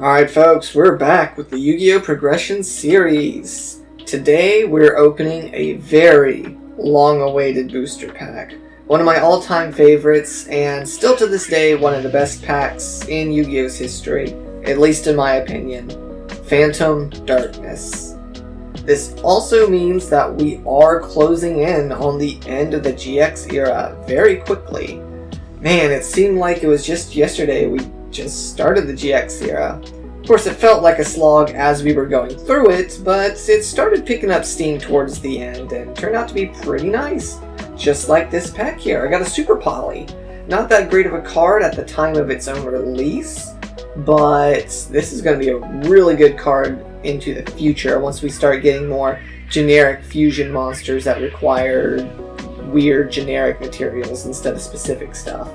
Alright folks, we're back with the Yu-Gi-Oh! Progression series. Today we're opening a very long-awaited booster pack. One of my all-time favorites, and still to this day one of the best packs in Yu-Gi-Oh's history, at least in my opinion, Phantom Darkness. This also means that we are closing in on the end of the GX era very quickly. Man, it seemed like it was just yesterday we just started the GX era. Of course, it felt like a slog as we were going through it, but it started picking up steam towards the end and turned out to be pretty nice. Just like this pack here, I got a Super Poly. Not that great of a card at the time of its own release, but this is going to be a really good card into the future once we start getting more generic fusion monsters that require weird generic materials instead of specific stuff.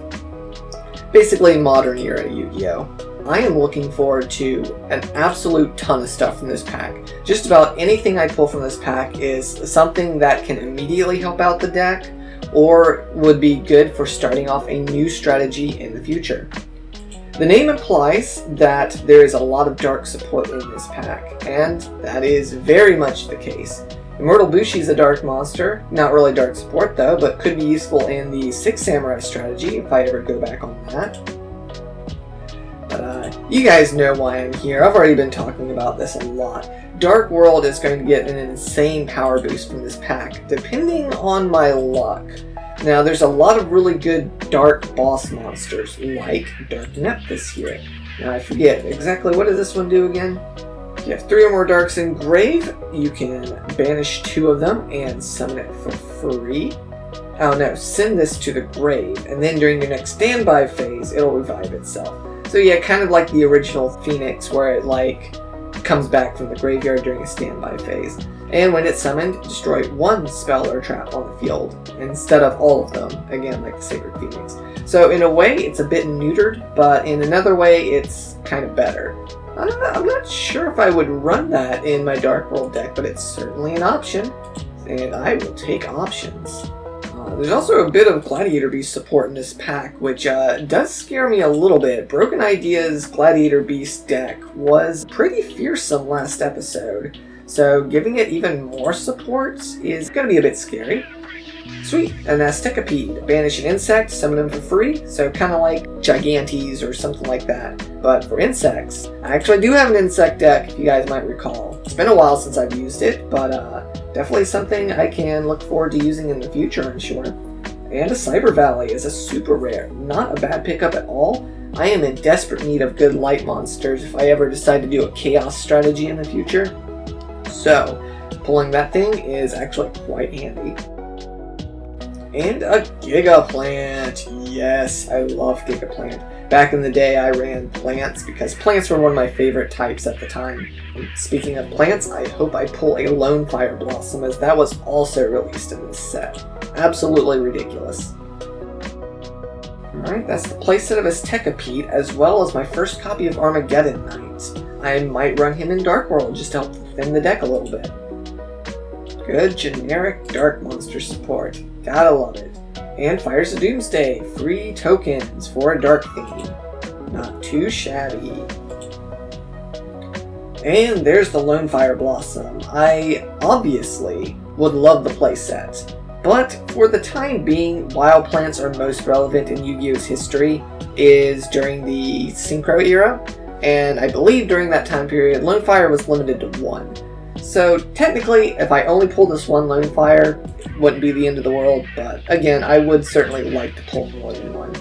Basically modern era Yu-Gi-Oh! I am looking forward to an absolute ton of stuff from this pack. Just about anything I pull from this pack is something that can immediately help out the deck or would be good for starting off a new strategy in the future. The name implies that there is a lot of dark support in this pack, and that is very much the case. Immortal Bushi is a dark monster, not really dark support though, but could be useful in the 6 Samurai strategy if I ever go back on that. But you guys know why I'm here. I've already been talking about this a lot. Dark World is going to get an insane power boost from this pack, depending on my luck. Now, there's a lot of really good dark boss monsters, like Darknephthys here. Now, I forget exactly what does this one do again? If you have 3 or more darks in grave, you can banish 2 of them and summon it for free. Oh no, send this to the grave, and then during your next standby phase, it'll revive itself. So yeah, kind of like the original Phoenix, where it comes back from the graveyard during a standby phase. And when it's summoned, destroy 1 spell or trap on the field, instead of all of them, again like the Sacred Phoenix. So in a way, it's a bit neutered, but in another way, it's kind of better. I'm not sure if I would run that in my Dark World deck, but it's certainly an option, and I will take options. There's also a bit of Gladiator Beast support in this pack, which does scare me a little bit. BrokenIdeas' Gladiator Beast deck was pretty fearsome last episode, so giving it even more support is going to be a bit scary. Sweet, an Aztecapede. Banish an insect, summon them for free, so kind of like Gigantes or something like that. But for insects, I actually do have an insect deck, if you guys might recall. It's been a while since I've used it, but definitely something I can look forward to using in the future, I'm sure. And a Cyber Valley is a super rare. Not a bad pickup at all. I am in desperate need of good light monsters if I ever decide to do a chaos strategy in the future. So, pulling that thing is actually quite handy. And a Gigaplant! Yes, I love Gigaplant. Back in the day I ran plants because plants were one of my favorite types at the time. And speaking of plants, I hope I pull a Lone Fire Blossom, as that was also released in this set. Absolutely ridiculous. Alright, that's the playset of Aztecapede, as well as my first copy of Armageddon Knight. I might run him in Dark World just to help thin the deck a little bit. Good generic dark monster support. Gotta love it. And Fires of Doomsday. Free tokens for a dark theme. Not too shabby. And there's the Lone Fire Blossom. I obviously would love the playset, but for the time being, while plants are most relevant in Yu-Gi-Oh's history is during the Synchro era, and I believe during that time period, Lone Fire was limited to 1. So technically, if I only pull this 1 Lone Fire, it wouldn't be the end of the world, but again, I would certainly like to pull more than 1.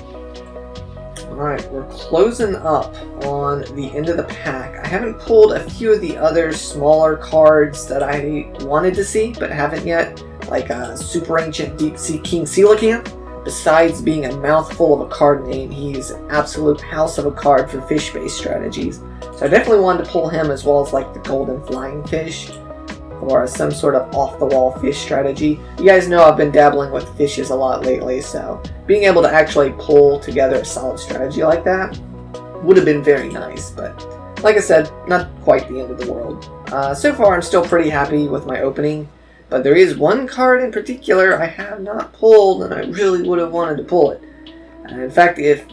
Alright, we're closing up on the end of the pack. I haven't pulled a few of the other smaller cards that I wanted to see, but haven't yet, like Super Ancient Deep Sea King Coelacanth. Besides being a mouthful of a card name, he's an absolute house of a card for fish-based strategies. So I definitely wanted to pull him, as well as like the Golden Flying Fish, or some sort of off-the-wall fish strategy. You guys know I've been dabbling with fishes a lot lately, so being able to actually pull together a solid strategy like that would have been very nice, but like I said, not quite the end of the world. So far I'm still pretty happy with my opening, but there is one card in particular I have not pulled, and I really would have wanted to pull it. In fact, if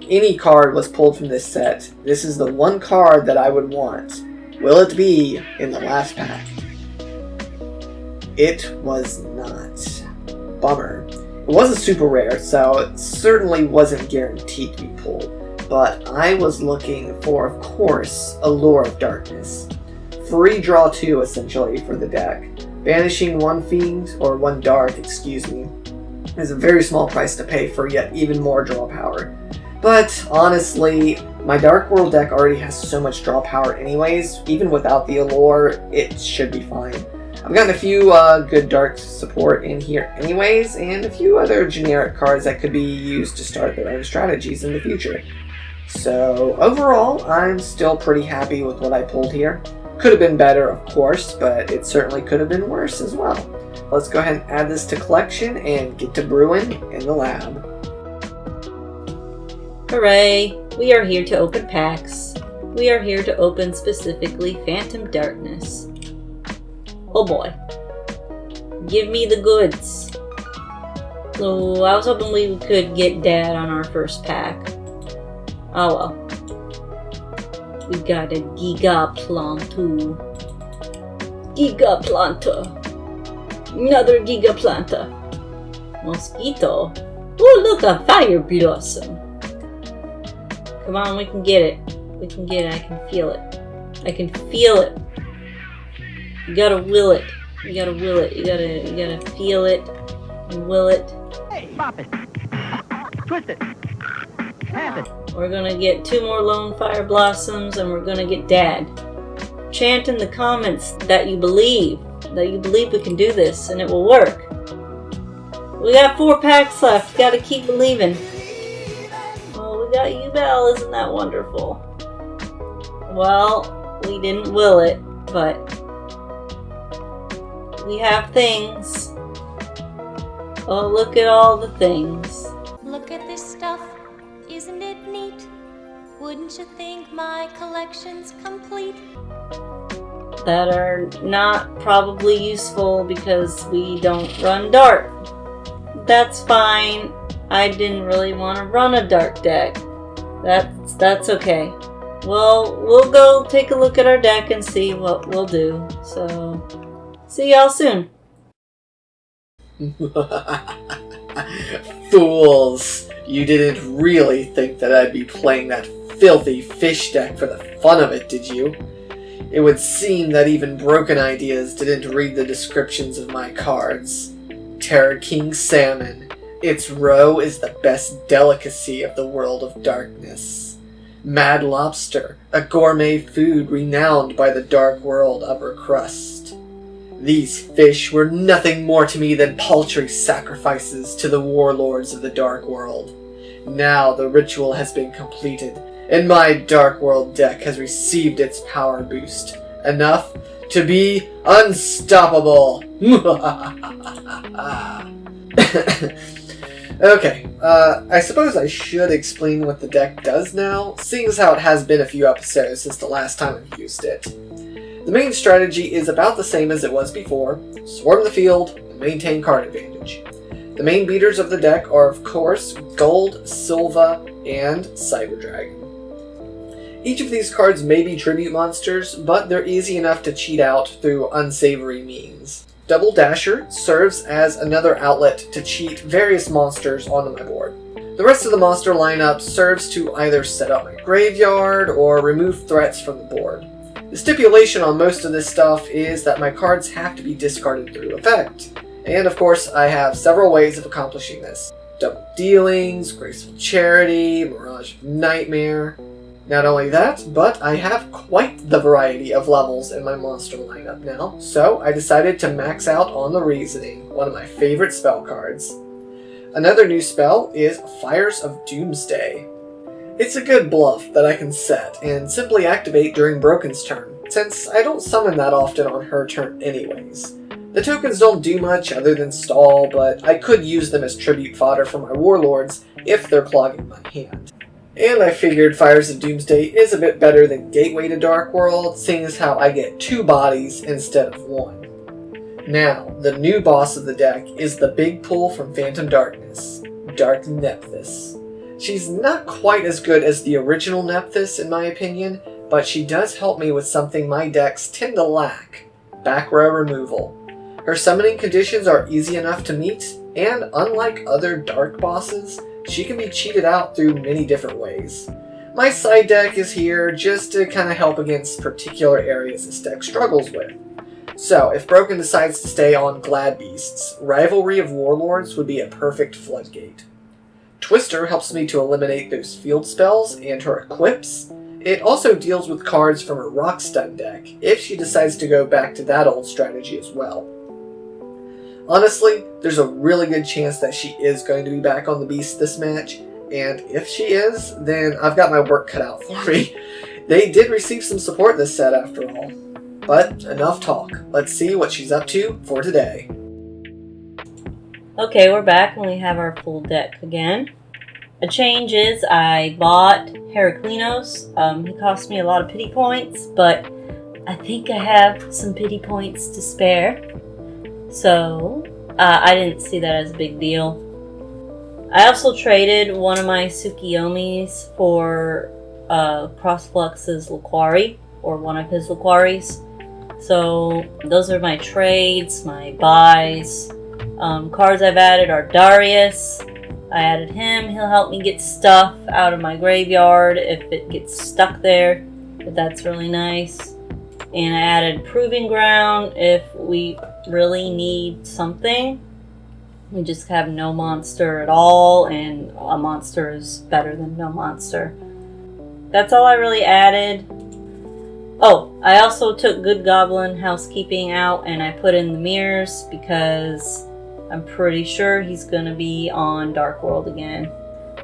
any card was pulled from this set, this is the one card that I would want. Will it be in the last pack? It was not. Bummer. It wasn't super rare, so it certainly wasn't guaranteed to be pulled. But I was looking for, of course, Allure of Darkness. Free draw 2, essentially, for the deck. Banishing one fiend, or one dark, excuse me, is a very small price to pay for yet even more draw power. But, honestly, my Dark World deck already has so much draw power anyways, even without the Allure, it should be fine. I've gotten a few good dark support in here anyways, and a few other generic cards that could be used to start their own strategies in the future. So, overall, I'm still pretty happy with what I pulled here. Could have been better, of course, but it certainly could have been worse as well. Let's go ahead and add this to collection and get to brewing in the lab. Hooray! We are here to open packs. We are here to open specifically Phantom Darkness. Oh boy. Give me the goods. So, I was hoping we could get Dad on our first pack. Oh well. We got a Gigaplantu. Gigaplanta. Another Gigaplanta. Mosquito. Oh, look, a fire blossom. Come on, we can get it. We can get it. I can feel it. I can feel it. You gotta will it. You gotta will it. You gotta feel it and will it. Hey, pop it. Twist it. Tap it. We're gonna get 2 more Lone Fire Blossoms, and we're gonna get Dad. Chant in the comments that you believe we can do this, and it will work. We got 4 packs left. Gotta keep believing. Oh, we got YuGiOh, isn't that wonderful? Well, we didn't will it, but we have things. Oh, look at all the things. Look at this stuff. Isn't it neat? Wouldn't you think my collection's complete? That are not probably useful because we don't run dark. That's fine. I didn't really want to run a dark deck. That's okay. Well, we'll go take a look at our deck and see what we'll do. So, see y'all soon. Fools! You didn't really think that I'd be playing that filthy fish deck for the fun of it, did you? It would seem that even BrokenIdeas didn't read the descriptions of my cards. Terror King Salmon. Its roe is the best delicacy of the world of darkness. Mad Lobster, a gourmet food renowned by the dark world upper crust. These fish were nothing more to me than paltry sacrifices to the warlords of the dark world. Now the ritual has been completed, and my dark world deck has received its power boost. Enough to be unstoppable! Okay, I suppose I should explain what the deck does now, seeing as how it has been a few episodes since the last time I've used it. The main strategy is about the same as it was before: swarm the field and maintain card advantage. The main beaters of the deck are, of course, Gold, Silva, and Cyber Dragon. Each of these cards may be tribute monsters, but they're easy enough to cheat out through unsavory means. Double Dasher serves as another outlet to cheat various monsters onto my board. The rest of the monster lineup serves to either set up my graveyard or remove threats from the board. The stipulation on most of this stuff is that my cards have to be discarded through effect. And of course, I have several ways of accomplishing this. Double Dealings, Graceful Charity, Mirage of Nightmare. Not only that, but I have quite the variety of levels in my monster lineup now, so I decided to max out on the Reasoning, one of my favorite spell cards. Another new spell is Fires of Doomsday. It's a good bluff that I can set and simply activate during Broken's turn, since I don't summon that often on her turn anyways. The tokens don't do much other than stall, but I could use them as tribute fodder for my warlords if they're clogging my hand. And I figured Fires of Doomsday is a bit better than Gateway to Dark World, seeing as how I get 2 bodies instead of 1. Now, the new boss of the deck is the big pull from Phantom Darkness, Darknephthys. She's not quite as good as the original Nephthys in my opinion, but she does help me with something my decks tend to lack: back row removal. Her summoning conditions are easy enough to meet, and unlike other dark bosses, she can be cheated out through many different ways. My side deck is here just to kind of help against particular areas this deck struggles with. So, if Broken decides to stay on Glad Beasts, Rivalry of Warlords would be a perfect floodgate. Twister helps me to eliminate those field spells and her equips. It also deals with cards from her Rock Stun deck, if she decides to go back to that old strategy as well. Honestly, there's a really good chance that she is going to be back on the Beast this match, and if she is, then I've got my work cut out for me. They did receive some support this set after all. But enough talk. Let's see what she's up to for today. Okay, we're back and we have our full deck again. A change is I bought Heraclinos. He cost me a lot of pity points, but I think I have some pity points to spare. So, I didn't see that as a big deal. I also traded one of my Tsukiyomis for CrossFlux's Laquari, or one of his Laquaris. So those are my trades, my buys. Cards I've added are Darius. I added him. He'll help me get stuff out of my graveyard if it gets stuck there. But that's really nice. And I added Proving Ground if we really need something. We just have no monster at all, and a monster is better than no monster. That's all I really added. Oh, I also took Good Goblin Housekeeping out and I put in the mirrors because I'm pretty sure he's going to be on Dark World again.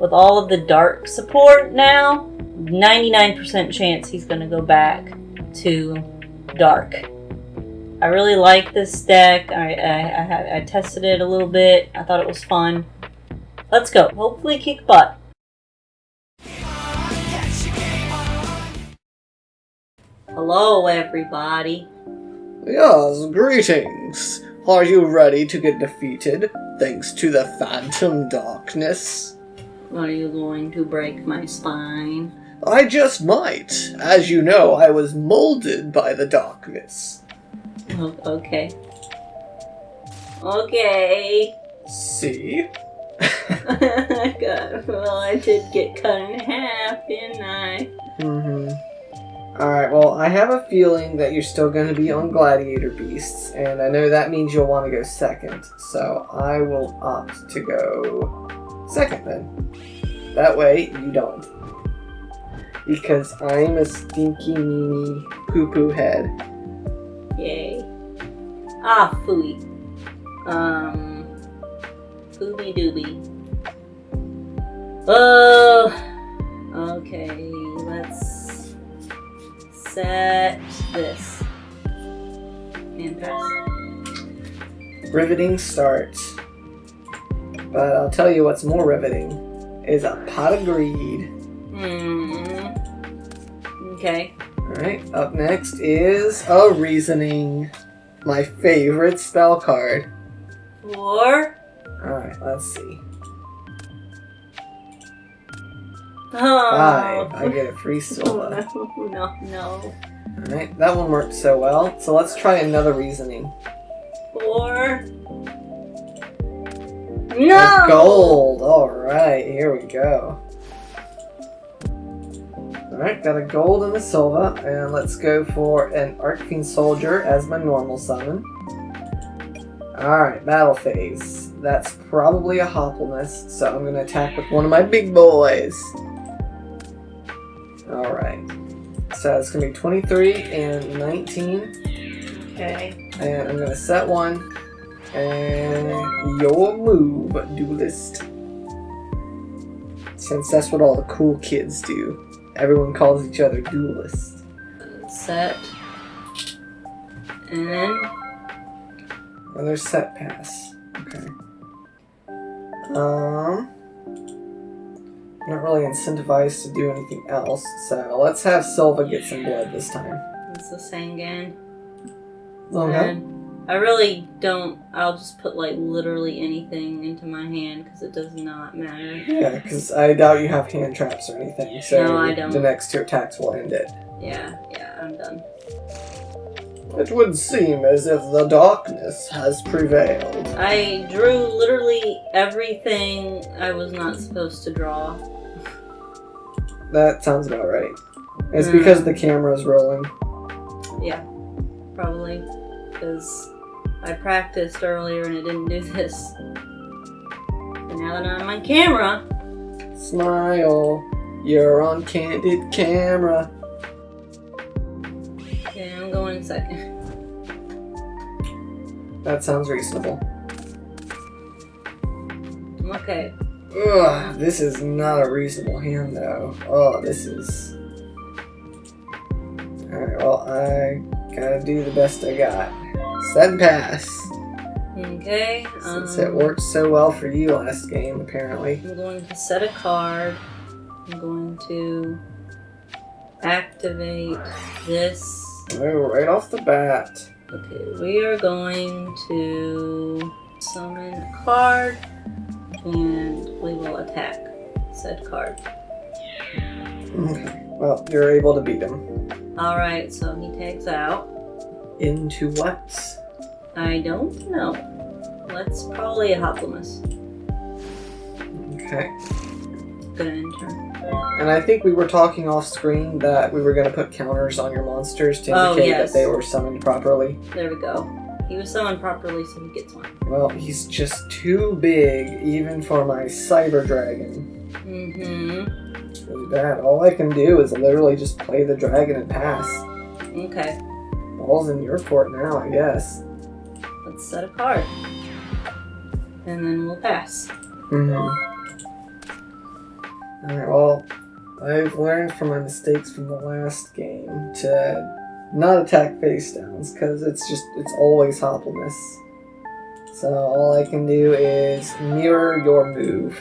With all of the dark support now, 99% chance he's going to go back to Dark. I really like this deck. I tested it a little bit. I thought it was fun. Let's go. Hopefully kick butt. Hello, everybody. Yes, greetings. Are you ready to get defeated, thanks to the Phantom Darkness? Are you going to break my spine? I just might. As you know, I was molded by the darkness. Oh, okay. Okay. See? Well, I did get cut in half, didn't I? Alright, well, I have a feeling that you're still going to be on Gladiator Beasts, and I know that means you'll want to go second, so I will opt to go second then. That way, you don't. Because I'm a stinky, meanie, poo-poo head. Yay. Ah, phooey. Fooby dooby. Okay, let's set this. And press. Riveting start. But I'll tell you what's more riveting is a pot of greed. Okay. Alright, up next is a reasoning. My favorite spell card. 4. Alright, let's see. Oh. 5. I get a free silver. No. Alright, that one worked so well. So let's try another reasoning. 4. A No! gold! Alright, here we go. Alright, got a gold and a silver, and let's go for an Arcfiend Soldier as my normal summon. Alright, battle phase. That's probably a Hoppleness, so I'm going to attack with one of my big boys. Alright, so it's going to be 23 and 19. Okay. And I'm going to set one, and your move, duelist. Since that's what all the cool kids do. Everyone calls each other duelists. Set. And then. Another set pass. Okay. Not really incentivized to do anything else, so let's have Silva get some blood this time. It's the same again. Okay. I really don't. I'll just put, like, literally anything into my hand because it does not matter. Yeah, because I doubt you have hand traps or anything. So No, I don't. The next 2 attacks will end it. Yeah, I'm done. It would seem as if the darkness has prevailed. I drew literally everything I was not supposed to draw. That sounds about right. It's because the camera's rolling. Yeah, probably. Because I practiced earlier and it didn't do this. And now that I'm on camera... Smile. You're on candid camera. Okay, I'm going second. That sounds reasonable. Okay. Ugh, this is not a reasonable hand, though. Oh, this is... Alright, well, I gotta do the best I got. Set pass. Okay. Since it worked so well for you last game, apparently. I'm going to set a card. I'm going to activate this. Oh, right off the bat. Okay, we are going to summon a card. And we will attack said card. Okay. Well, you're able to beat him. Alright, so he takes out. Into what? I don't know. That's probably a Hoplimus. Okay. Gonna enter. And I think we were talking off screen that we were going to put counters on your monsters to indicate that they were summoned properly. There we go. He was summoned properly, so he gets one. Well, he's just too big, even for my Cyber Dragon. Mm-hmm. It's really bad. All I can do is literally just play the dragon and pass. Okay. Ball's in your court now, I guess. Let's set a card. And then we'll pass. Mm-hmm. Alright, well, I've learned from my mistakes from the last game to not attack face downs, because it's always Hoplimus. So all I can do is mirror your move.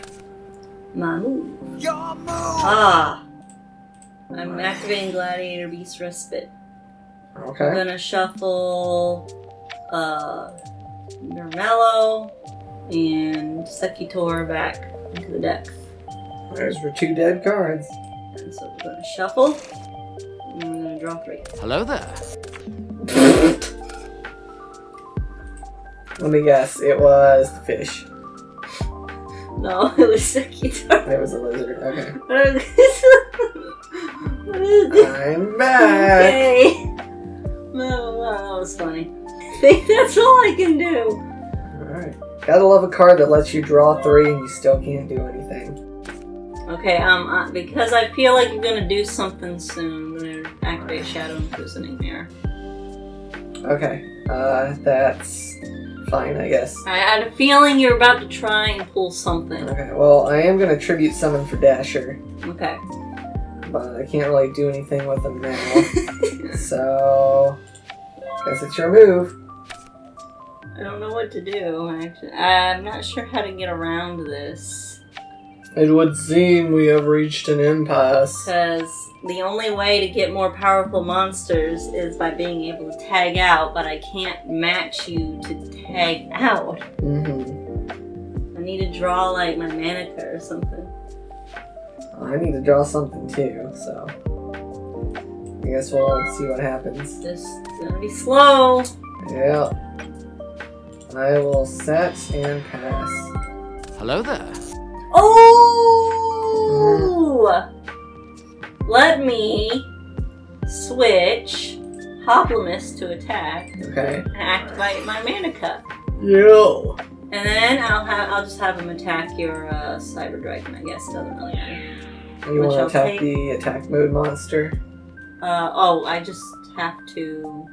My move. Your move! Ah! I'm activating Gladiator Beast Respite. Okay. I'm gonna shuffle Nermello and Secutor back into the deck. There's your 2 dead cards. And so we're gonna shuffle. And we're gonna draw 3. Hello there. Let me guess, it was the fish. No, it was Secutor. It was a lizard, okay. Okay. I'm back! No, that was funny. I think that's all I can do. Alright. Gotta love a card that lets you draw 3 and you still can't do anything. Okay, because I feel like you're gonna do something soon, I'm gonna activate Shadow Imprisoning Mirror. Okay, that's fine, I guess. I had a feeling you're about to try and pull something. Okay, well, I am gonna tribute summon for Dasher, Okay. but I can't really do anything with him now. So, guess it's your move. I don't know what to do, actually. I'm not sure how to get around this. It would seem we have reached an impasse. Because the only way to get more powerful monsters is by being able to tag out, but I can't match you to tag out. Mm-hmm. I need to draw, like, my Manica or something. I need to draw something too, so I guess we'll see what happens. This is gonna be slow. Yeah. I will set and pass. Hello there. Oh! Let me switch Hoplimus to attack Okay. and activate my Manica. Yo. And then I'll just have him attack your Cyber Dragon, I guess. It doesn't really matter. You want to I'll attack take. the attack mode monster? I just have to...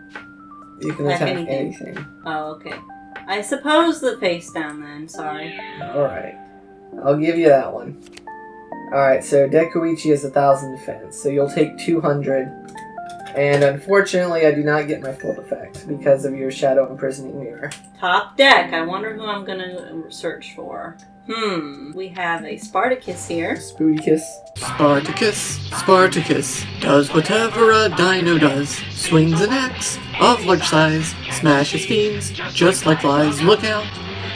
You can Attack attack anything. Oh, okay. I suppose the face down then, sorry. Alright. I'll give you that one. Alright, so Dekuichi has 1,000 defense, so you'll take 200. And unfortunately, I do not get my full effect because of your Shadow Imprisoning Mirror. Top deck. I wonder who I'm gonna search for. We have a Spartacus here. Spooticus. Spartacus does whatever a dino does. Swings an axe of large size, smashes fiends, just like flies. Look out,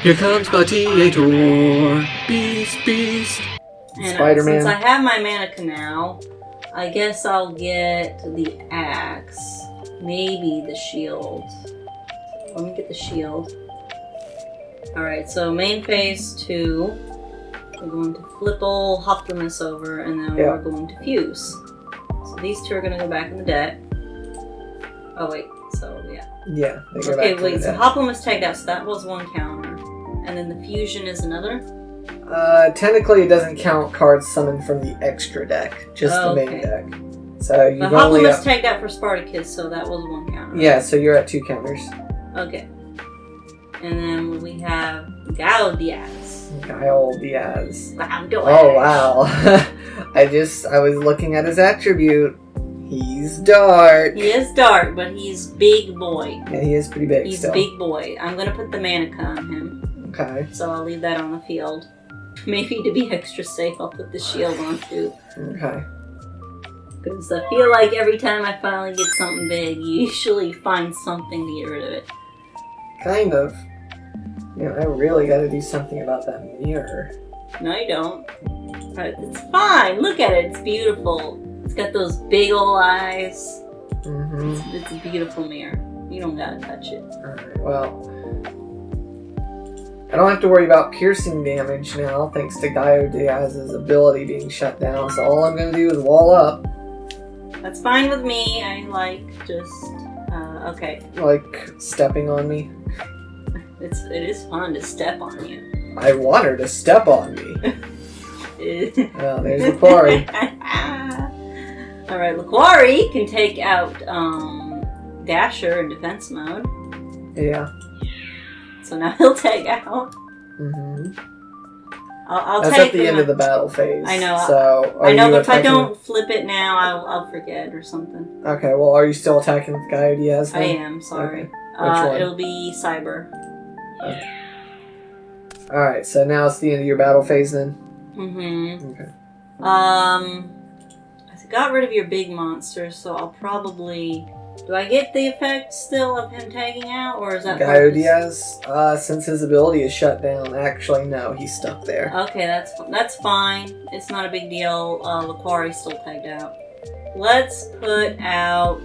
here comes Gladiator, beast. And Spider-Man. since I have my mannequin now, I guess I'll get the axe. Maybe the shield. Let me get the shield. Alright, so main phase 2. We're going to flip old Optimus over, and then we're going to fuse. So these two are going to go back in the deck. Oh wait, so yeah. Yeah, they go Okay, back to wait, the so deck. Optimus tagged out, so that was one counter. And then the fusion is another? Technically it doesn't count cards summoned from the extra deck, just the main deck. So you've The only Optimus tagged out for Spartacus, so that was one counter. Yeah, so you're at 2 counters. Okay. And then we have YuGiOh YuGiOh. Wow, Oh wow. I was looking at his attribute. He's dark. He is dark, but he's big boy. Yeah, he is pretty big He's still. big boy. I'm gonna put the mannequin on him. Okay. So I'll leave that on the field. Maybe to be extra safe, I'll put the shield on too. Okay. Because I feel like every time I finally get something big, you usually find something to get rid of it. Kind of. You know, I really gotta do something about that mirror. No, you don't. It's fine. Look at it. It's beautiful. It's got those big ol' eyes. Mm-hmm. It's a beautiful mirror. You don't gotta touch it. Alright, well. I don't have to worry about piercing damage now, thanks to YuGiOh's ability being shut down, so all I'm gonna do is wall up. That's fine with me. I like just... okay. Like, stepping on me. It is fun to step on you. I want her to step on me. Well, there's the quarry. Alright, Laquari can take out Dasher in defense mode. Yeah. So now he'll take out. Mm-hmm. I'll That's take at the end of the battle phase. I know. So I know, you but if I attacking- don't flip it now, I'll forget or something. Okay, well, are you still attacking with YuGiOh? I am, sorry. Okay. Which one? It'll be Cyber. Okay. Alright, so now it's the end of your battle phase then? Mm-hmm. Okay. I got rid of your big monsters, so I'll probably... Do I get the effect still of him tagging out, or is that... YuGiOh, since his ability is shut down, actually, no, he's stuck there. Okay, that's fine. It's not a big deal. Laquari's still tagged out. Let's put out...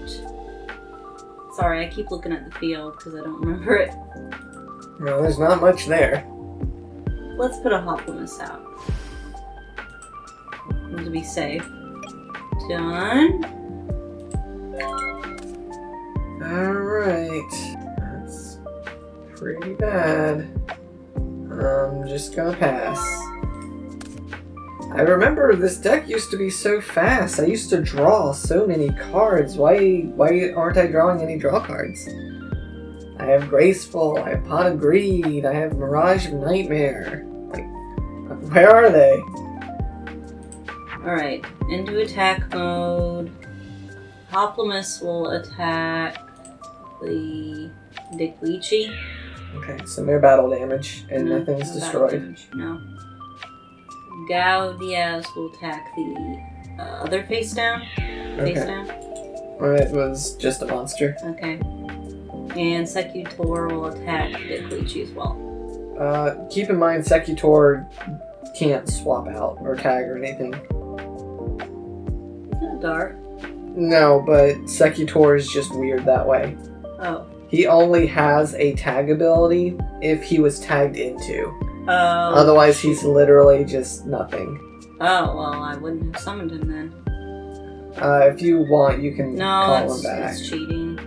Sorry, I keep looking at the field because I don't remember it. No, there's not much there. Let's put a Optimus out. To be safe. Done. Alright. That's pretty bad. I'm just gonna pass. I remember this deck used to be so fast. I used to draw so many cards. Why aren't I drawing any draw cards? I have Graceful, I have Pot of Greed, I have Mirage of Nightmare. Like, where are they? Alright, into attack mode. Optimus will attack the Dick Leechy. Okay, so no battle damage, and nothing's No battle destroyed. damage, no. YuGiOh will attack the other face down. Face down. Or it was just a monster. Okay. And Secutor will attack Dick Leechy as well. Keep in mind, Secutor can't swap out or tag or anything. Isn't it dark? No, but Secutor is just weird that way. Oh. He only has a tag ability if he was tagged into. Oh. Otherwise, he's literally just nothing. Oh, well, I wouldn't have summoned him then. If you want, you can call him back. It's cheating.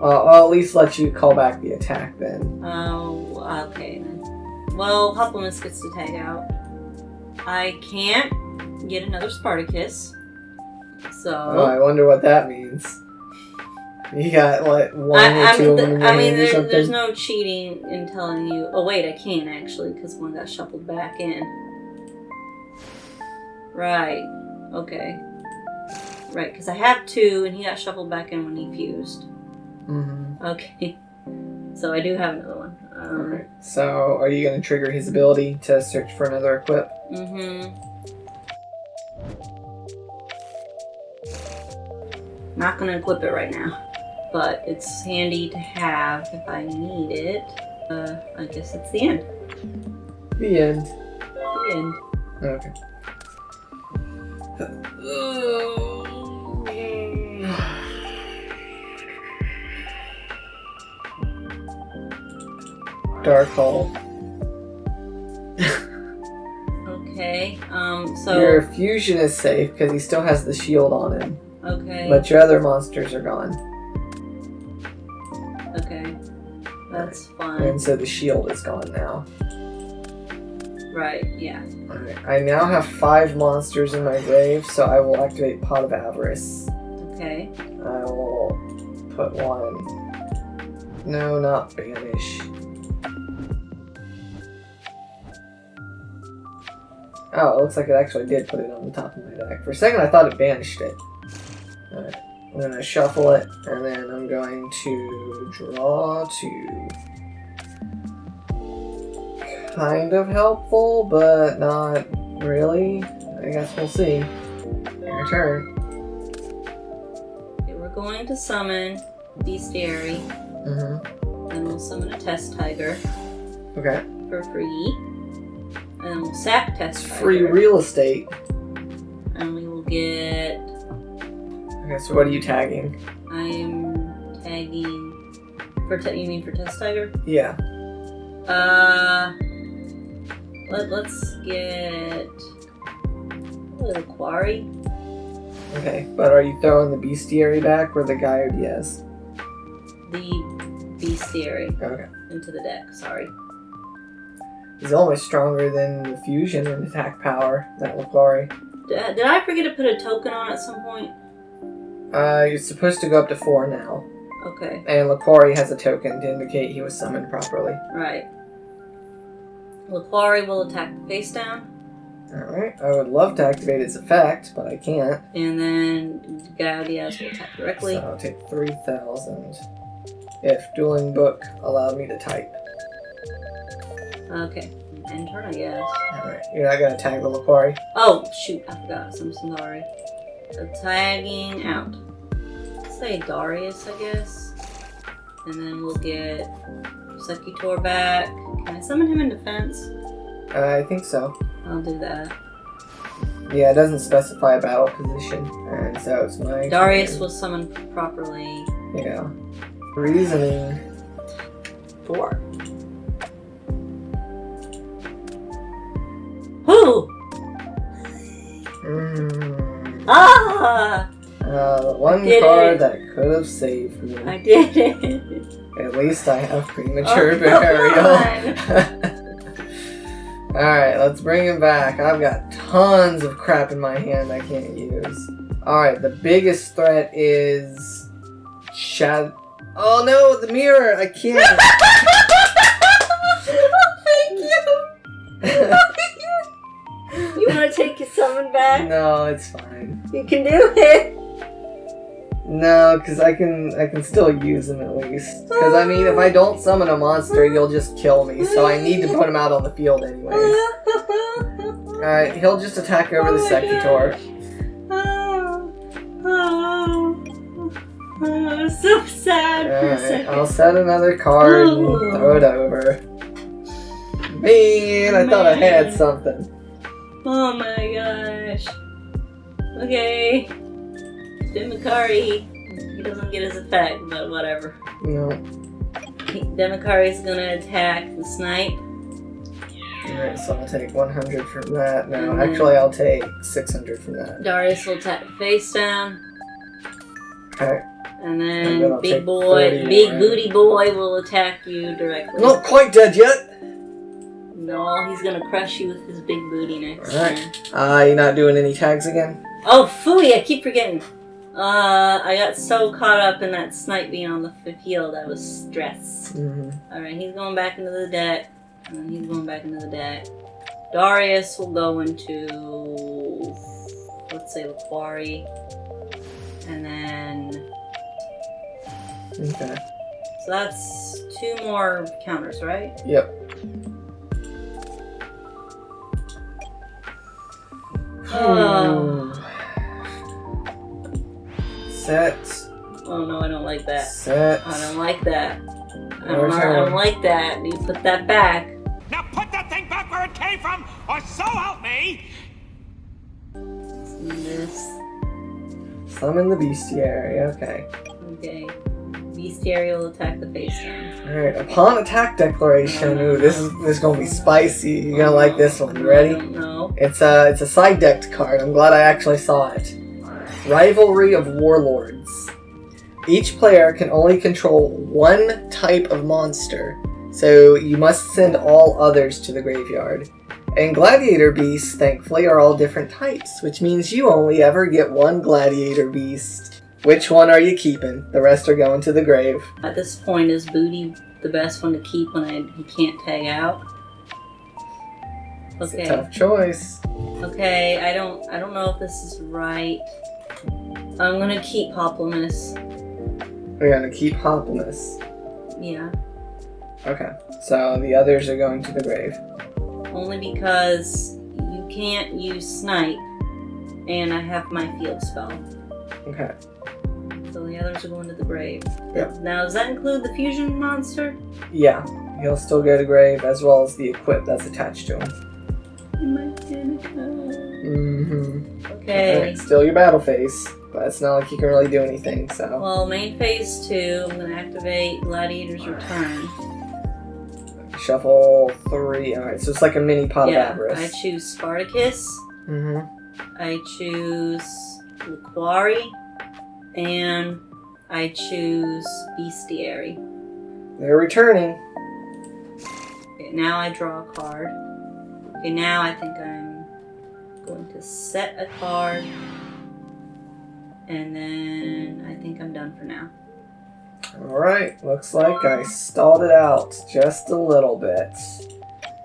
I'll at least let you call back the attack then. Oh, okay then. Well, Optimus gets to tag out. I can't get another Spartacus. So... Oh, I wonder what that means. You got, what, one or two of them in your hand or something? There's no cheating in telling you... Oh, wait, I can, actually, because one got shuffled back in. Right. Okay. Right, because I have two, and he got shuffled back in when he fused. Mm-hmm. Okay. So I do have another one. Alright. So, are you going to trigger his ability to search for another equip? Mm-hmm. Not going to equip it right now. but it's handy to have if I need it. I guess it's the end. The end. The end. Okay. Dark hole. Okay. So. Your fusion is safe because he still has the shield on him. Okay. But your other monsters are gone. Okay. That's fine. And so the shield is gone now. Right, yeah. Alright, I now have 5 monsters in my grave, so I will activate Pot of Avarice. Okay. I will put 1. No, not banish. Oh, it looks like it actually did put it on the top of my deck. For a second I thought it banished it. Alright, I'm going to shuffle it, and then I'm going to draw 2. Kind of helpful, but not really. I guess we'll see. Your turn. Okay, we're going to summon Bestiary. Mm-hmm. And we'll summon a Test Tiger. Okay. For free. And then we'll sack Test Tiger. Free real estate. And we will get... Okay, so what are you tagging? I am tagging... You mean for Test Tiger? Yeah. Let's get... a little quarry. Okay, but are you throwing the Bestiary back or the YuGiOh? The Bestiary. Okay. Into the deck, sorry. He's almost stronger than the fusion and attack power, that Laquari. Did I forget to put a token on at some point? You're supposed to go up to 4 now. Okay. And Laquari has a token to indicate he was summoned properly. Right. Laquari will attack the face down. Alright, I would love to activate its effect, but I can't. And then YuGiOh will attack directly. So I'll take 3,000 if Dueling Book allowed me to type. Okay. End turn, I guess. Alright, you're not going to tag the Laquari? Oh, shoot, I forgot. I'm sorry. So tagging out. Let's say Darius, I guess. And then we'll get Secutor back. Can I summon him in defense? I think so. I'll do that. Yeah, it doesn't specify a battle position, and so it's my Darius turn. will summon properly. Yeah. Reasoning. 4. Who? Ah! The one Did card it. that could have saved me. I did it. At least I have premature Oh, burial. Alright, let's bring him back. I've got tons of crap in my hand I can't use. Alright, the biggest threat is... Oh no, the mirror! I can't! Thank you! You want to take your summon back? No, it's fine. You can do it! No, because I can still use him at least. Because, I mean, if I don't summon a monster, you'll just kill me. So I need to put him out on the field anyways. Alright, he'll just attack over the Secutor. I'm so sad for a Alright, second. I'll set another card and throw it over. Man, I thought I had something. Oh my gosh. Okay. Demakari, he doesn't get his effect, but whatever. No. Demakari is gonna attack the snipe. Alright, so I'll take 100 from that. No, And then- actually I'll take 600 from that. Darius will attack the face down. Okay. And And then then I'll big take boy, 30, big right? booty boy will attack you directly. Not quite dead yet! No, he's gonna crush you with his big booty next Alright. turn. You're not doing any tags again? Oh, phooey, I keep forgetting. I got so caught up in that snipe being on the field, I was stressed. Mm-hmm. Alright, he's going back into the deck. And then he's going back into the deck. Darius will go into, let's say, Laquari. And then, Okay. so that's 2 more counters, right? Yep. Oh. Set Oh no, I don't like that. Set. I don't like that. I Return. don't like that. You put that back. Now put that thing back where it came from, or so help me! This. Summon the bestiary. Okay. Okay. Bestiary will attack the face down. Alright, upon attack declaration. Ooh, this is gonna be spicy. You're gonna like this one. You ready? I don't know. It's a side decked card. I'm glad I actually saw it. Rivalry of Warlords. Each player can only control one type of monster, so you must send all others to the graveyard. And gladiator beasts, thankfully, are all different types, which means you only ever get one gladiator beast. Which one are you keeping? The rest are going to the grave. At this point, is Booty the best one to keep when he can't tag out? It's a Okay. tough choice. Okay, I don't know if this is right. I'm gonna keep Hoplimus. We're gonna keep Hoplimus. Yeah. Okay, so the others are going to the grave. Only because you can't use Snipe, and I have my field spell. Okay. So the others are going to the grave. Yep. Now, does that include the fusion monster? Yeah, he'll still go to grave, as well as the equip that's attached to him. Mm-hmm. Okay. Still your battle phase, but it's not like you can really do anything, so... Well, main phase 2, I'm going to activate Gladiator's Return. Shuffle 3. Alright, so it's like a mini pot of Yeah, avarice. I choose Spartacus. Mm-hmm. I choose Laquari. And I choose Bestiary. They're returning. Okay, now I draw a card. Okay, now I think I'm going to set a card. And then I think I'm done for now. Alright, looks like I stalled it out just a little bit.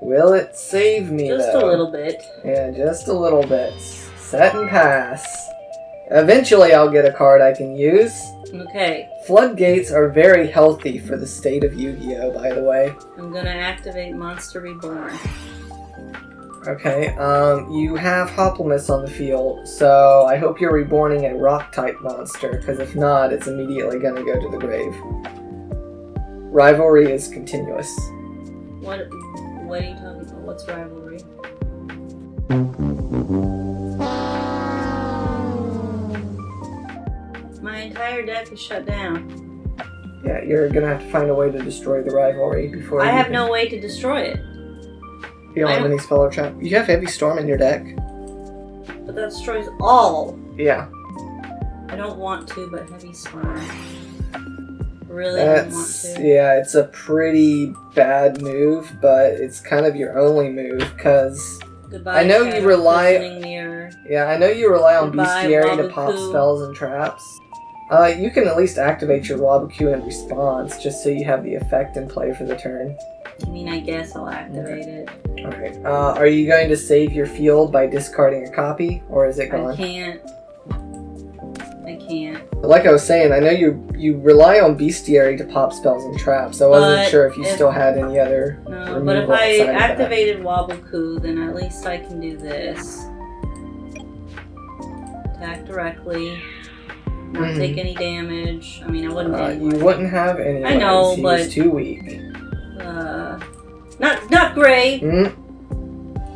Will it save me, Just though? a little bit. Yeah, just a little bit. Set and pass. Eventually I'll get a card I can use. Okay, Floodgates are very healthy for the state of Yu-Gi-Oh, by the way. I'm gonna activate Monster Reborn. Okay, you have Hoplimus on the field, so I hope you're reborning a rock-type monster, because if not, it's immediately going to go to the grave. Rivalry is continuous. What are you talking about? What's Rivalry? My entire deck is shut down. Yeah, you're going to have to find a way to destroy the Rivalry before I you have can- no way to destroy it. You don't have any spell or trap. You have Heavy Storm in your deck. But that destroys all. Yeah. I don't want to, but Heavy Storm. Really don't want to. Yeah, it's a pretty bad move, but it's kind of your only move, because... Goodbye, I know you Shadow rely- Prisoning Mirror. Yeah, I know you rely on Goodbye, Bestiary to pop Waboku. spells and traps. You can at least activate your Waboku in response, just so you have the effect in play for the turn. I mean, I guess I'll activate it. Alright, are you going to save your field by discarding a copy, or is it I gone? can't. Like I was saying, I know you rely on Bestiary to pop spells and traps, so I wasn't But sure if you if- still had any other No, but if removal I outside of that. activated Waboku, then at least I can do this. Attack directly. Not Mhm. take any damage. I mean, I wouldn't You anyway. wouldn't have any. I know, he but- was too weak. Not great. Mm,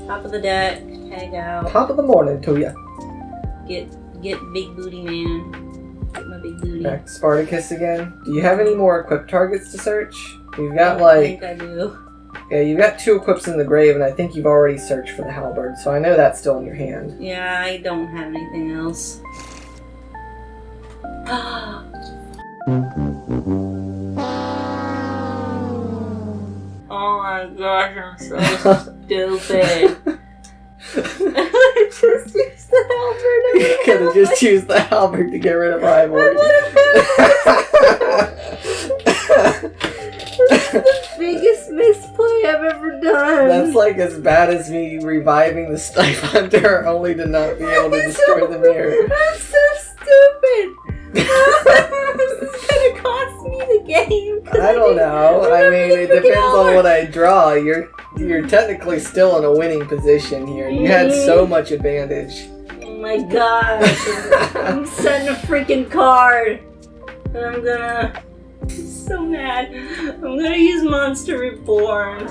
Top of the deck. Tag out. top of the morning to ya. Get big booty man. Get my big booty. Back to Spartacus again. Do you have any more equipped targets to search? You've got I think I do. yeah, you've got 2 equips in the grave, and I think you've already searched for the halberd, so I know that's still in your hand. Yeah, I don't have anything else. Oh my gosh, I'm so stupid. I just used the halberd. You could have just used the halberd to get rid of rivalry. That's the biggest misplay I've ever done. That's like as bad as me reviving the Snipe Hunter only to not be able to destroy the mirror. I'm so stupid. This is gonna cost me the game. 'cause I don't know. I mean, it freaking depends on hard. what I draw. You're technically still in a winning position here. You had so much advantage. Oh my gosh. I'm setting a freaking card. And I'm gonna... so mad. I'm gonna use Monster Reborn.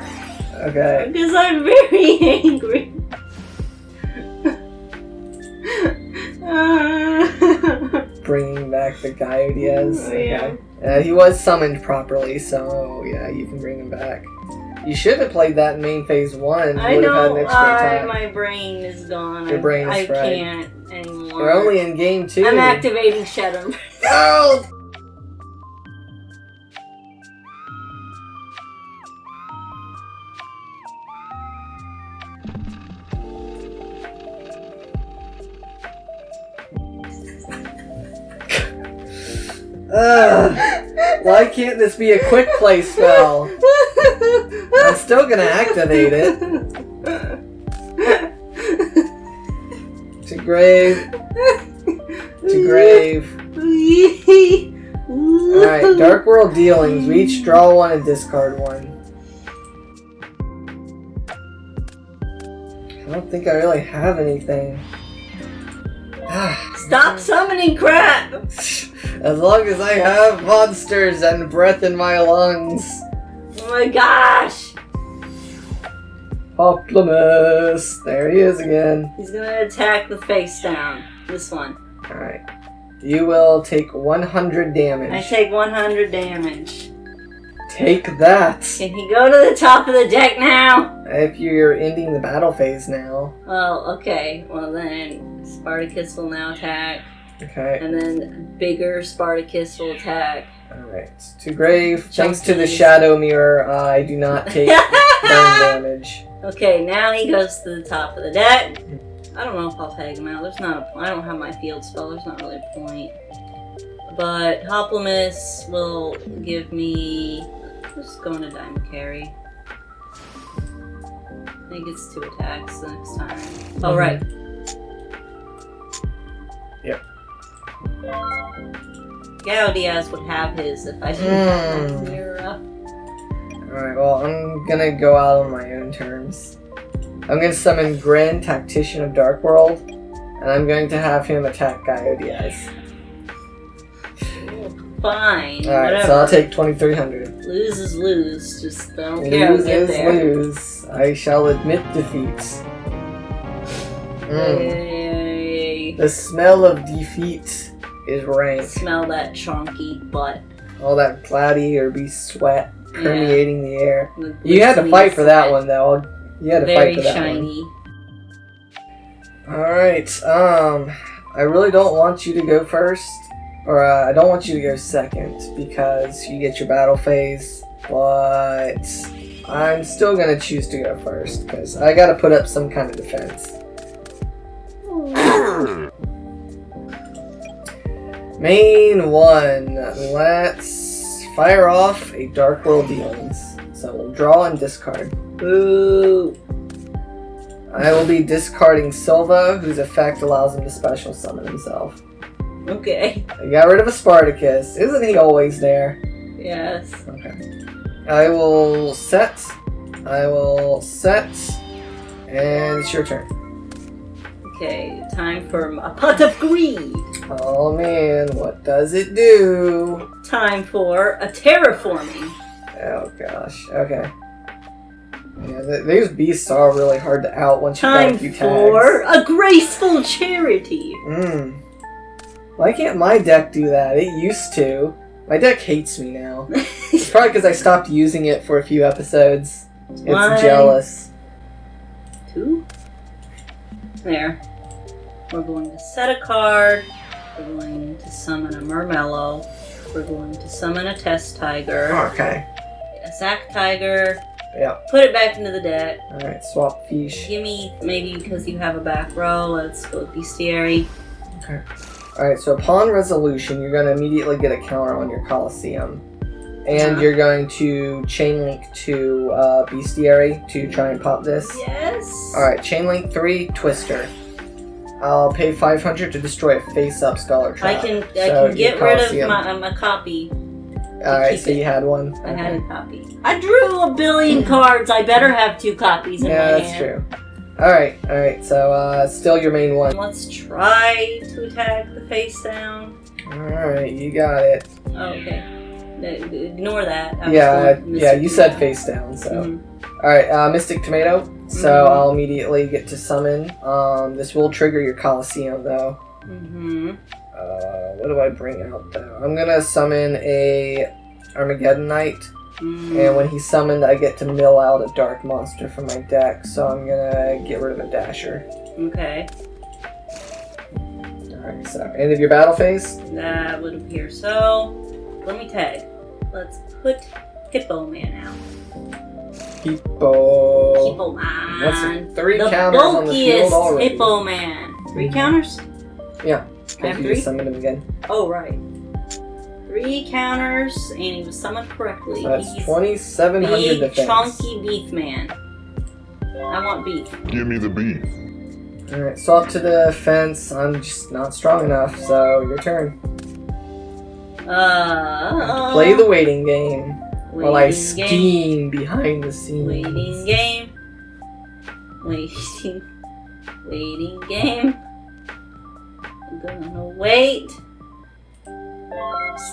Okay. Because I'm very angry. Bringing back the YuGiOh. Yeah. Okay. He was summoned properly, so yeah, you can bring him back. You should have played that in main phase 1. I would have had know an extra attack. my brain is gone. Your brain is I fried. can't anymore. We're only in game 2. I'm activating Shadow. Oh! Why can't this be a quick play spell? I'm still gonna activate it. To grave. To grave. Alright, Dark World dealings. We each draw 1 and discard 1. I don't think I really have anything. Stop summoning crap! As long as I have monsters and breath in my lungs. Oh my gosh! Hoplimus! There he is again. He's gonna attack the face down. This one. Alright. You will take 100 damage. I take 100 damage. Take that! Can he go to the top of the deck now? If you're ending the battle phase now. Well, okay. Well then, Spartacus will now attack. Okay. And then bigger Spartacus will attack. Alright. To grave. Thanks to the Chunkies. shadow mirror, I do not take burn damage. Okay, now he goes to the top of the deck. I don't know if I'll tag him out. There's not a point. I don't have my field spell. There's not really a point. But Hoplimus will give me... Just going to Diamond Carry. I think it's 2 attacks the next time. Oh, right. Yep. YuGiOh would have his if I didn't have my mirror up. Alright, well, I'm gonna go out on my own terms. I'm gonna summon Grand Tactician of Dark World, and I'm going to have him attack YuGiOh. Fine. Alright, whatever. so I'll take 2,300. Lose is lose. Just don't care. Lose Get is there. lose. I shall admit defeat. Yay. The smell of defeat is rank. Smell that chunky butt. All that cloudy or be sweat permeating the air. The You had to glistening fight for that sweat. one, though. You had to Very fight for that shiny. one. Alright, I really don't want you to go first. Or, I don't want you to go second, because you get your battle phase, but I'm still gonna choose to go first, because I gotta put up some kind of defense. Main 1, let's fire off a Dark World dealings. So we'll draw and discard. Boo. I will be discarding Silva, whose effect allows him to special summon himself. Okay. I got rid of a Spartacus. Isn't he always there? Yes. Okay. I will set, and it's your turn. Okay, time for a pot of greed. Oh man, what does it do? Time for a terraforming. Oh gosh, okay. Yeah, these beasts are really hard to out once you got Time a few tags. for a graceful charity. Why can't my deck do that? It used to. My deck hates me now. It's probably because I stopped using it for a few episodes. It's 1, jealous. 2. There. We're going to set a card. We're going to summon a Murmello. We're going to summon a Test Tiger. Okay. A Sack Tiger. Yeah. Put it back into the deck. Alright, swap fish. Give me, maybe because you have a back row, let's go with Bestiary. Okay. Alright, so upon resolution, you're going to immediately get a counter on your Colosseum. And you're going to chain link to Bestiary to try and pop this. Yes! Alright, chain link 3, Twister. I'll pay 500 to destroy a face-up Scholar Trap. I can So get your rid of Colosseum. my copy. Alright, keep so you it. had one. I had a copy. I drew a billion cards. I better have 2 copies in Yeah, my that's hand. true. Alright, so still your main one. Let's try to attack the face down. Alright, you got it. Oh, okay. Ignore that. I was Yeah, going yeah, Mystic you said Tomato. face down, so. Mhm. Alright, Mystic Tomato. So Mhm. I'll immediately get to summon. This will trigger your Coliseum, though. Mm-hmm. What do I bring out, though? I'm gonna summon a Armageddon Knight. And when he's summoned, I get to mill out a dark monster from my deck. So I'm gonna get rid of a Dasher. Okay. Alright, so end of your battle phase. That would appear so. Let me tag. Let's put Hippo Man out. Hippo. Hippo Man. That's 3 the counters on the field bulkiest already. Hippo Man. 3 counters? Yeah. I have You 3? just summoned him again. Oh, right. 3 counters, and he was summoned correctly. So that's He's 2,700 big, defense. chunky beef man. I want beef. Give me the beef. Alright, so up to the fence. I'm just not strong enough, so your turn. Play the waiting game while I waiting game. scheme behind the scenes. Waiting game. Waiting game. I'm gonna wait.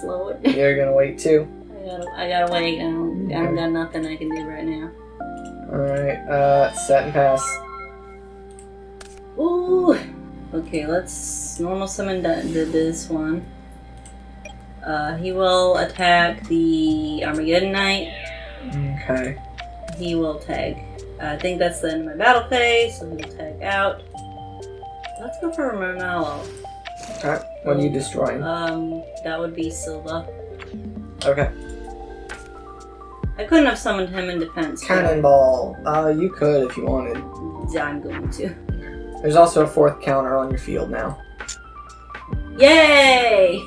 Slow it down. You're gonna wait too. I gotta wait. I don't got nothing I can do right now. Alright, set and pass. Ooh. Okay, let's normal summon this one. He will attack the Armageddon Knight. Okay. He will tag. I think that's the end of my battle phase, so he will tag out. Let's go for Mermello. Okay. What are you destroying? That would be Silva. Okay. I couldn't have summoned him in defense. but Cannonball. You could if you wanted. I'm going to. There's also a 4th counter on your field now. Yay!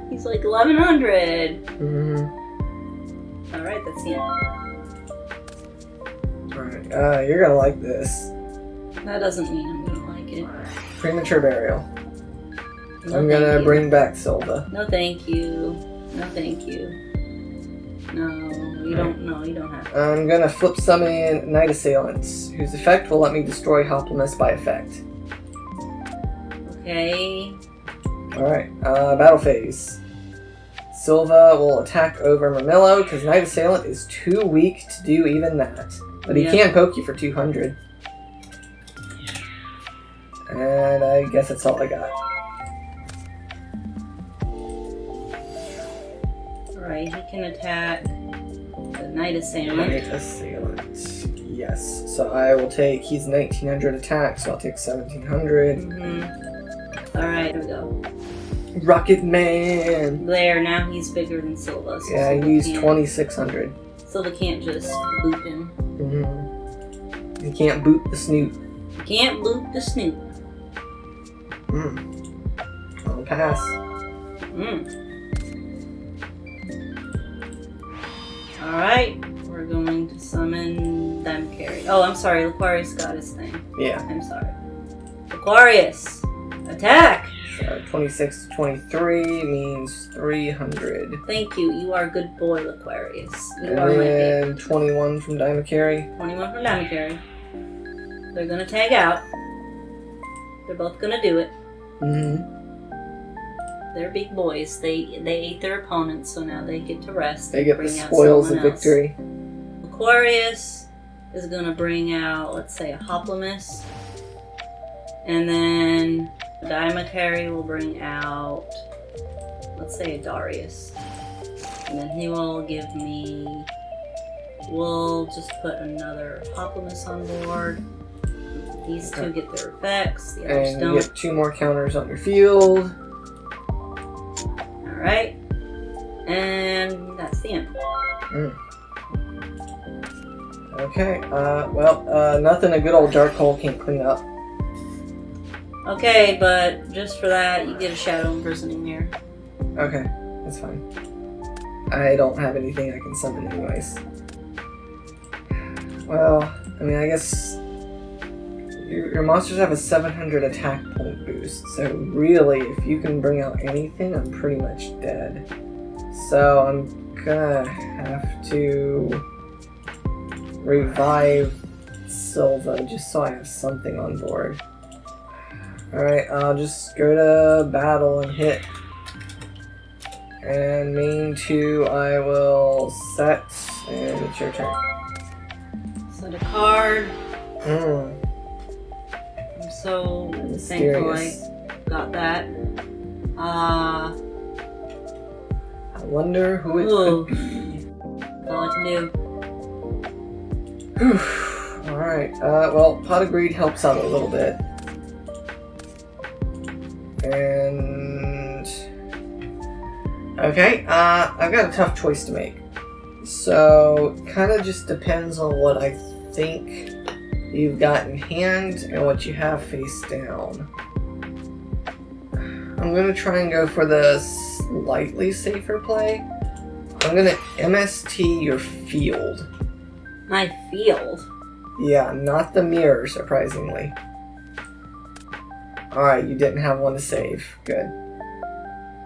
He's like 1100. Mm-hmm. Alright, that's the end. Alright, you're gonna like this. That doesn't mean I'm gonna like it. Premature burial. No, I'm thank gonna you. bring back Silva. No, thank you. No, thank you. No, you don't. No, you don't have to. I'm gonna flip summon Night Assailants, whose effect will let me destroy Hoplimus by effect. Okay. Alright, battle phase. Silva will attack over Mermillo, because Night Assailant is too weak to do even that. But he Yeah. can poke you for 200. And I guess that's all I got. Alright, he can attack the Night Assailant. Night Assailant. Yes. So I will take, he's 1900 attack, so I'll take 1700. Mm-hmm. Alright, here we go. Rocket Man! There, now he's bigger than Silva. So Yeah, Silva he's can't- 2600. Silva can't just boot him. Mm-hmm. You can't boot the snoot. Can't boot the snoot. I'll pass. Alright, we're going to summon Dimecary. Oh, I'm sorry, Laquarius got his thing. Yeah. I'm sorry. Laquarius! Attack! So 26 to 23 means 300. Thank you, you are a good boy, Laquarius. You And are my favorite. then 21 from Dimecary. 21 from Dimecary. They're gonna tag out. They're both gonna do it. Mm-hmm. They're big boys. They ate their opponents, so now they get to rest. They and get the bring out spoils of someone else. victory. Aquarius is gonna bring out, let's say, a Hoplimus. And then Dimecary will bring out, let's say, a Darius. And then he will give me, we'll just put another Hoplimus on board. These two get their effects, the others And you don't. get 2 more counters on your field. Alright. And that's the end. Okay, nothing a good old dark hole can't clean up. Okay, but just for that, you get a Shadow Imprisoning Mirror. Okay, that's fine. I don't have anything I can summon anyways. Well, I mean, I guess your monsters have a 700 attack point boost, so really, if you can bring out anything, I'm pretty much dead. So I'm gonna have to revive Silva just so I have something on board. Alright, I'll just go to battle and hit. And main 2, I will set, and it's your turn. Set a card. Hmm. I'm so thankful I got that. I wonder who it could be. That's all I can do. Alright, well, Pot of Greed helps out a little bit. And... okay, I've got a tough choice to make. So, kind of just depends on what I think you've got in hand and what you have face down. I'm going to try and go for the slightly safer play. I'm going to MST your field. My field? Yeah, not the mirror, surprisingly. Alright, you didn't have one to save. Good.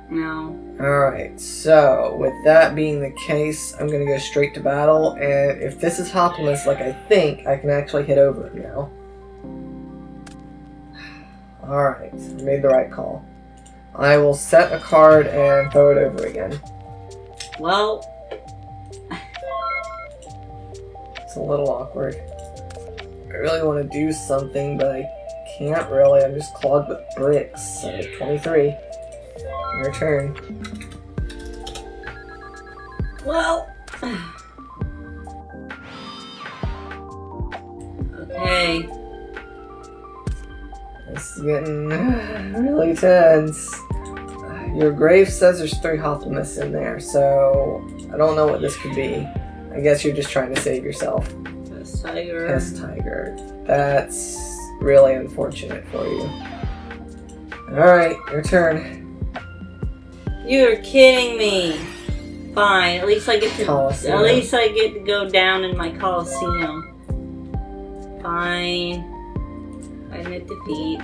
No. Alright, so with that being the case, I'm going to go straight to battle, and if this is Hopeless like I think, I can actually hit over it now. Alright, I made the right call. I will set a card and throw it over again. Well... It's a little awkward. I really want to do something, but I can't really. I'm just clogged with bricks. So 23. Your turn. Well... okay. This is getting really tense. Your grave says there's 3 Hopeless in there, so I don't know what this could be. I guess you're just trying to save yourself. Pest tiger. Pest tiger. That's really unfortunate for you. Alright, your turn. You're kidding me. Fine. At least I get to. Coliseum. At least I get to go down in my Coliseum. Fine. I admit defeat.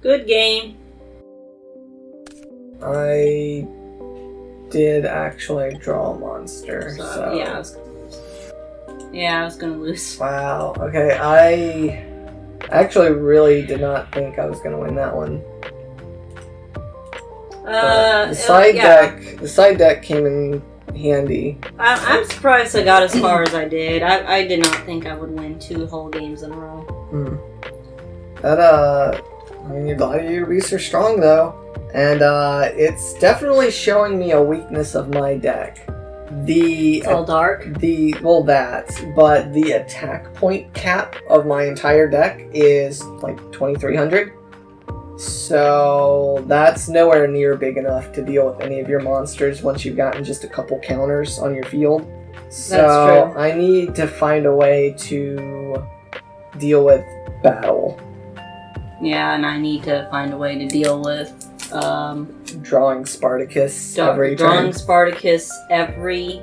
Good game. I did actually draw a monster, so... yeah, I was gonna lose. Wow, okay, I actually really did not think I was gonna win that one. The side deck came in handy. I'm surprised I got as far as I did. I did not think I would win 2 whole games in a row. I mean, your gladiator beasts are strong though. And it's definitely showing me a weakness of my deck. It's all dark? But the attack point cap of my entire deck is like 2,300. So that's nowhere near big enough to deal with any of your monsters once you've gotten just a couple counters on your field. So That's true. I need to find a way to deal with battle. Yeah, and I need to find a way to deal with drawing Spartacus every turn. Spartacus every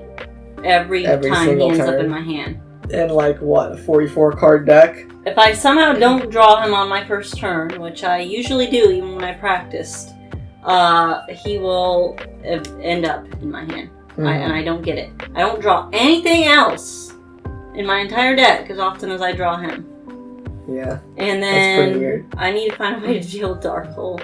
time he ends up in my hand. In like what, a 44 card deck? If I somehow don't draw him on my first turn, which I usually do even when I practiced, he will end up in my hand. And I don't get it. I don't draw anything else in my entire deck as often as I draw him. Yeah. And that's pretty then weird. I need to find a way to deal with Dark Hole.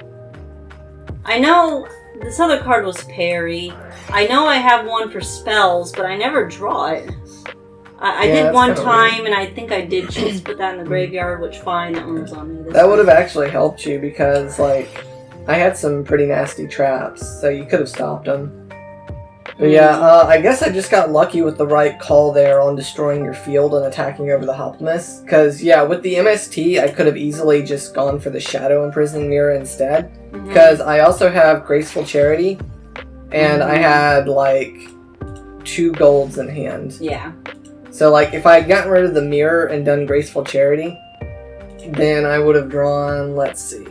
I know this other card was parry. I know I have one for spells, but I never draw it. I did one time, and I think I did choose to put that in the graveyard, which fine, that one was on me. That would have actually helped you because, like, I had some pretty nasty traps, so you could have stopped them. But yeah, I guess I just got lucky with the right call there on destroying your field and attacking over the Hopeless. Because, yeah, with the MST, I could have easily just gone for the Shadow Imprisoning Mirror instead. Because I also have Graceful Charity, and I had, like, 2 golds in hand. Yeah. So, like, if I had gotten rid of the mirror and done Graceful Charity, then I would have drawn, let's see,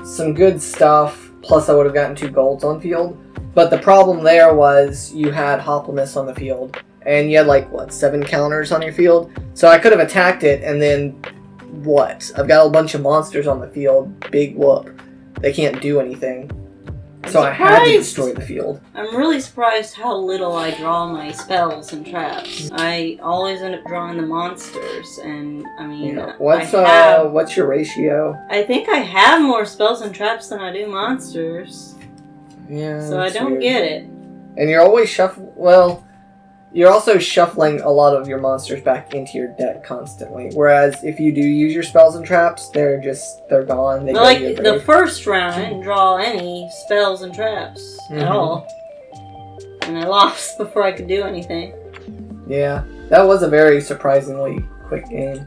some good stuff, plus I would have gotten 2 golds on field. But the problem there was you had Hopeless on the field, and you had, like, what, 7 counters on your field? So I could have attacked it, and then, what? I've got a bunch of monsters on the field, big whoop. They can't do anything. So I had to destroy the field. I'm really surprised how little I draw my spells and traps. I always end up drawing the monsters, and I mean, what's your ratio? I think I have more spells and traps than I do monsters. Yeah. So I don't get it. And you're always you're also shuffling a lot of your monsters back into your deck constantly. Whereas if you do use your spells and traps, they're gone. They like the first round, I didn't draw any spells and traps at all. And I lost before I could do anything. Yeah, that was a very surprisingly quick game.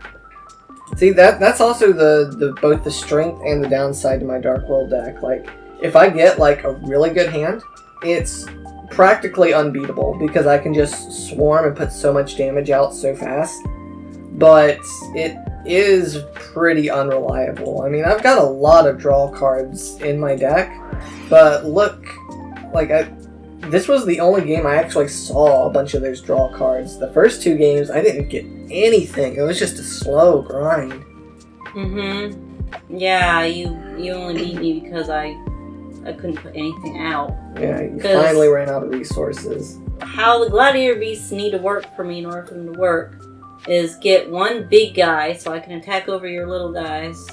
See, that's also the both the strength and the downside to my Dark World deck. Like, if I get like a really good hand, it's practically unbeatable because I can just swarm and put so much damage out so fast. But it is pretty unreliable. I mean, I've got a lot of draw cards in my deck, but look, like this was the only game I actually saw a bunch of those draw cards. The first two games, I didn't get anything. It was just a slow grind. Yeah, you only beat me because I couldn't put anything out. Yeah, you finally ran out of resources. How the gladiator beasts need to work for me in order for them to work is get one big guy so I can attack over your little guys,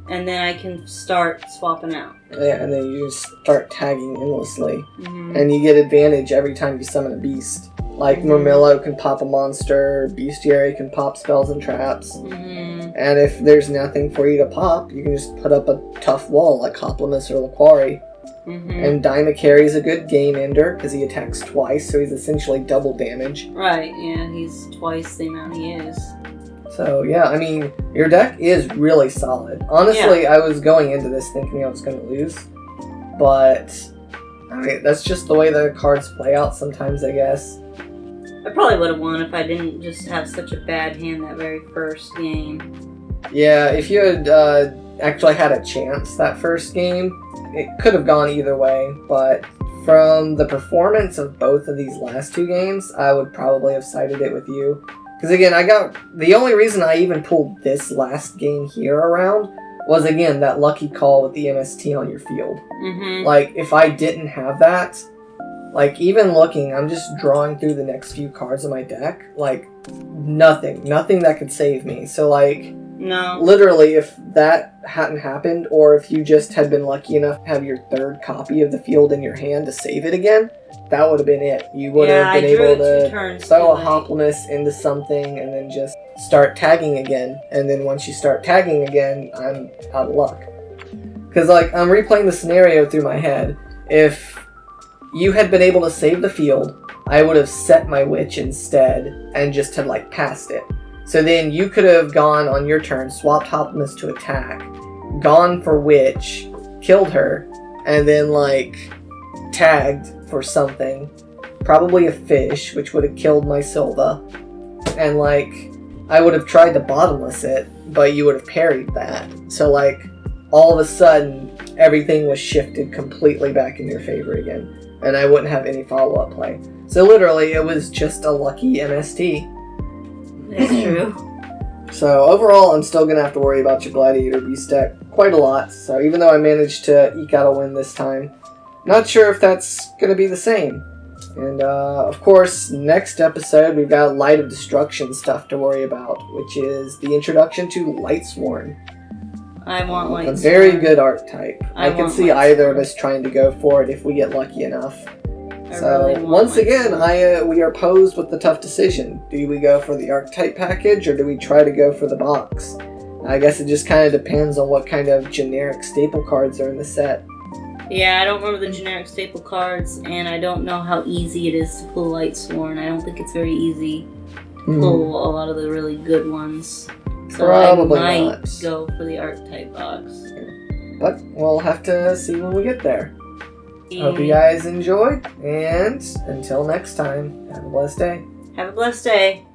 and then I can start swapping out. Yeah, and then you just start tagging endlessly. And you get advantage every time you summon a beast. Like Murmillo can pop a monster, Bestiary can pop spells and traps. And if there's nothing for you to pop, you can just put up a tough wall like Hoplimus or Laquari. And Dimacary is a good game ender because he attacks twice, so he's essentially double damage. Right, yeah, he's twice the amount he is. So, yeah, I mean, your deck is really solid. Honestly, I was going into this thinking I was going to lose. But, I mean, that's just the way the cards play out sometimes, I guess. I probably would have won if I didn't just have such a bad hand that very first game. Yeah, if you had actually had a chance that first game, it could have gone either way, but from the performance of both of these last two games, I would probably have sided it with you. Because again, the only reason I even pulled this last game here around was, again, that lucky call with the MST on your field. Like, if I didn't have that, like, even looking, I'm just drawing through the next few cards of my deck, like, nothing that could save me. So, like, no. Literally, if that hadn't happened, or if you just had been lucky enough to have your third copy of the field in your hand to save it again, that would have been it. You would have been able to throw a Hoplimus into something and then just start tagging again. And then once you start tagging again, I'm out of luck. Because, like, I'm replaying the scenario through my head. If you had been able to save the field, I would have set my witch instead and just had, like, passed it. So then you could have gone on your turn, swapped Hoplimus to attack, gone for witch, killed her, and then, like, tagged for something. Probably a fish, which would have killed my Silva. And, like, I would have tried to bottomless it, but you would have parried that. So, like, all of a sudden, everything was shifted completely back in your favor again. And I wouldn't have any follow-up play. So literally, it was just a lucky MST. That's true. So overall, I'm still going to have to worry about your Gladiator Beast deck quite a lot. So even though I managed to eke out a win this time, not sure if that's going to be the same. And of course, next episode, we've got Light of Destruction stuff to worry about, which is the introduction to Lightsworn. I want Lightsworn. A very good archetype. I can see either of us trying to go for it if we get lucky enough. So, once again, we are posed with the tough decision. Do we go for the archetype package, or do we try to go for the box? I guess it just kind of depends on what kind of generic staple cards are in the set. Yeah, I don't remember the generic staple cards, and I don't know how easy it is to pull Lightsworn. I don't think it's very easy to pull a lot of the really good ones. So Probably I might not. go for the archetype box. But we'll have to see when we get there. Hope you guys enjoyed, and until next time, have a blessed day. Have a blessed day.